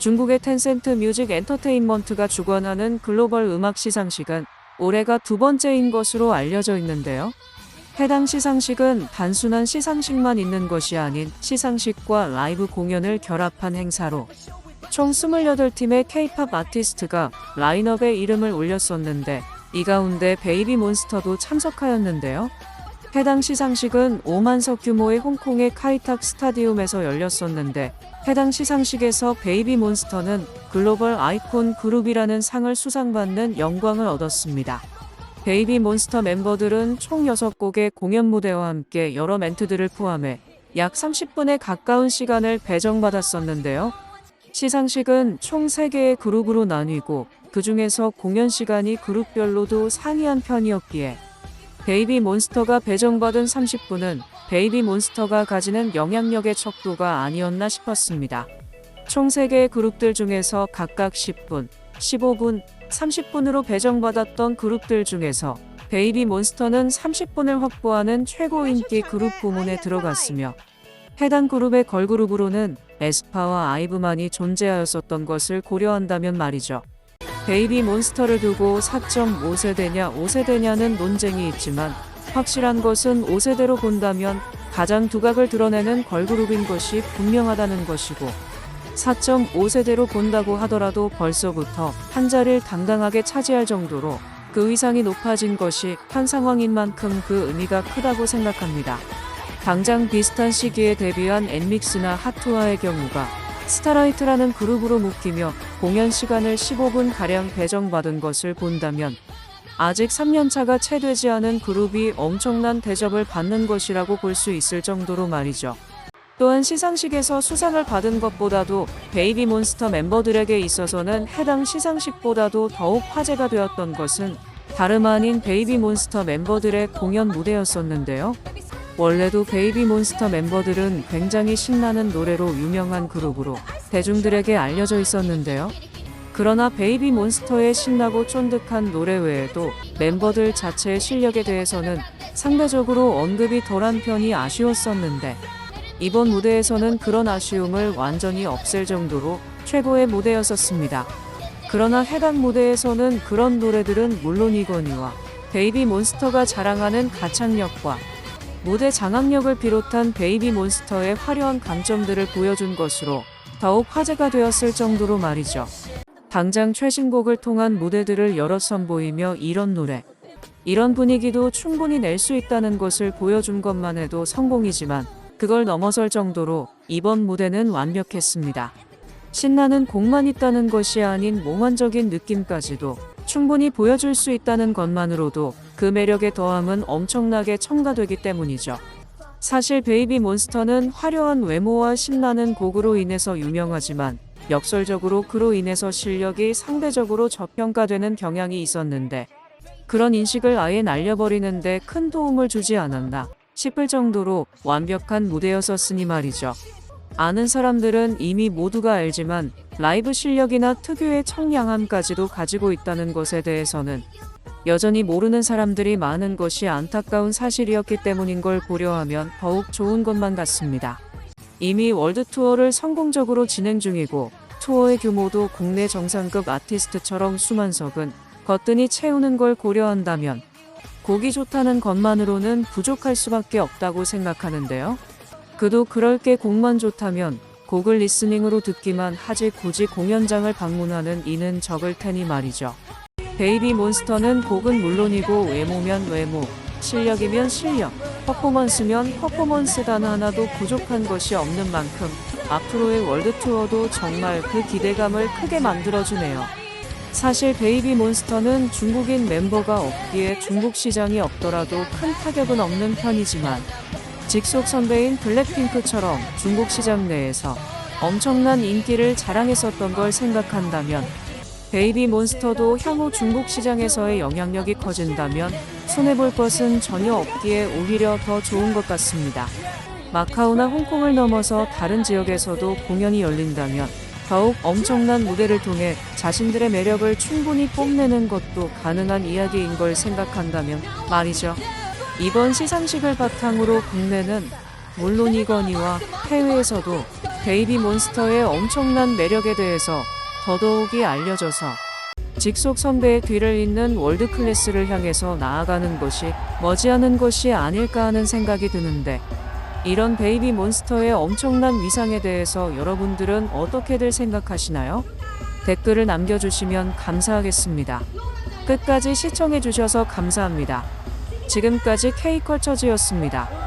중국의 텐센트 뮤직 엔터테인먼트가 주관하는 글로벌 음악 시상식은 올해가 두 번째인 것으로 알려져 있는데요. 해당 시상식은 단순한 시상식만 있는 것이 아닌 시상식과 라이브 공연을 결합한 행사로 총 28팀의 K-팝 아티스트가 라인업에 이름을 올렸었는데 이 가운데 베이비몬스터도 참석하였는데요. 해당 시상식은 5만석 규모의 홍콩의 카이탁 스타디움에서 열렸었는데 해당 시상식에서 베이비몬스터는 글로벌 아이콘 그룹이라는 상을 수상받는 영광을 얻었습니다. 베이비몬스터 멤버들은 총 6곡의 공연 무대와 함께 여러 멘트들을 포함해 약 30분에 가까운 시간을 배정받았었는데요. 시상식은 총 3개의 그룹으로 나뉘고 그 중에서 공연 시간이 그룹별로도 상이한 편이었기에 베이비몬스터가 배정받은 30분은 베이비몬스터가 가지는 영향력의 척도가 아니었나 싶었습니다. 총 3개의 그룹들 중에서 각각 10분, 15분, 30분으로 배정받았던 그룹들 중에서 베이비몬스터는 30분을 확보하는 최고 인기 그룹 부문에 들어갔으며 해당 그룹의 걸그룹으로는 에스파와 아이브만이 존재하였었던 것을 고려한다면 말이죠. 베이비몬스터를 두고 4.5세대냐 5세대냐는 논쟁이 있지만 확실한 것은 5세대로 본다면 가장 두각을 드러내는 걸그룹인 것이 분명하다는 것이고 4.5세대로 본다고 하더라도 벌써부터 한 자리를 당당하게 차지할 정도로 그 위상이 높아진 것이 현 상황인 만큼 그 의미가 크다고 생각합니다. 당장 비슷한 시기에 데뷔한 엔믹스나 핫투아의 경우가 스타라이트라는 그룹으로 묶이며 공연 시간을 15분가량 배정받은 것을 본다면 아직 3년차가 채 되지 않은 그룹이 엄청난 대접을 받는 것이라고 볼 수 있을 정도로 말이죠. 또한 시상식에서 수상을 받은 것보다도 베이비몬스터 멤버들에게 있어서는 해당 시상식보다도 더욱 화제가 되었던 것은 다름 아닌 베이비몬스터 멤버들의 공연 무대였었는데요. 원래도 베이비몬스터 멤버들은 굉장히 신나는 노래로 유명한 그룹으로 대중들에게 알려져 있었는데요. 그러나 베이비몬스터의 신나고 쫀득한 노래 외에도 멤버들 자체의 실력에 대해서는 상대적으로 언급이 덜한 편이 아쉬웠었는데 이번 무대에서는 그런 아쉬움을 완전히 없앨 정도로 최고의 무대였었습니다. 그러나 해당 무대에서는 그런 노래들은 물론이거니와 베이비몬스터가 자랑하는 가창력과 무대 장악력을 비롯한 베이비몬스터의 화려한 강점들을 보여준 것으로 더욱 화제가 되었을 정도로 말이죠. 당장 최신곡을 통한 무대들을 여러 선보이며 이런 노래, 이런 분위기도 충분히 낼 수 있다는 것을 보여준 것만 해도 성공이지만 그걸 넘어설 정도로 이번 무대는 완벽했습니다. 신나는 곡만 있다는 것이 아닌 몽환적인 느낌까지도 충분히 보여줄 수 있다는 것만으로도 그 매력의 더함은 엄청나게 첨가되기 때문이죠. 사실 베이비몬스터는 화려한 외모와 신나는 곡으로 인해서 유명하지만 역설적으로 그로 인해서 실력이 상대적으로 저평가되는 경향이 있었는데 그런 인식을 아예 날려버리는데 큰 도움을 주지 않았나 싶을 정도로 완벽한 무대였었으니 말이죠. 아는 사람들은 이미 모두가 알지만 라이브 실력이나 특유의 청량함까지도 가지고 있다는 것에 대해서는 여전히 모르는 사람들이 많은 것이 안타까운 사실이었기 때문인 걸 고려하면 더욱 좋은 것만 같습니다. 이미 월드 투어를 성공적으로 진행 중이고 투어의 규모도 국내 정상급 아티스트처럼 수만석은 거뜬히 채우는 걸 고려한다면 곡이 좋다는 것만으로는 부족할 수밖에 없다고 생각하는데요. 그도 그럴 게 곡만 좋다면 곡을 리스닝으로 듣기만 하지 굳이 공연장을 방문하는 이는 적을 테니 말이죠. 베이비몬스터는 곡은 물론이고 외모면 외모, 실력이면 실력, 퍼포먼스면 퍼포먼스 단 하나도 부족한 것이 없는 만큼 앞으로의 월드 투어도 정말 그 기대감을 크게 만들어주네요. 사실 베이비몬스터는 중국인 멤버가 없기에 중국 시장이 없더라도 큰 타격은 없는 편이지만 직속 선배인 블랙핑크처럼 중국 시장 내에서 엄청난 인기를 자랑했었던 걸 생각한다면 베이비몬스터도 향후 중국 시장에서의 영향력이 커진다면 손해볼 것은 전혀 없기에 오히려 더 좋은 것 같습니다. 마카오나 홍콩을 넘어서 다른 지역에서도 공연이 열린다면 더욱 엄청난 무대를 통해 자신들의 매력을 충분히 뽐내는 것도 가능한 이야기인 걸 생각한다면 말이죠. 이번 시상식을 바탕으로 국내는 물론이거니와 해외에서도 베이비 몬스터의 엄청난 매력에 대해서 더더욱이 알려져서 직속 선배의 뒤를 잇는 월드 클래스를 향해서 나아가는 것이 머지않은 것이 아닐까 하는 생각이 드는데, 이런 베이비 몬스터의 엄청난 위상에 대해서 여러분들은 어떻게들 생각하시나요? 댓글을 남겨주시면 감사하겠습니다. 끝까지 시청해주셔서 감사합니다. 지금까지 K컬처즈였습니다.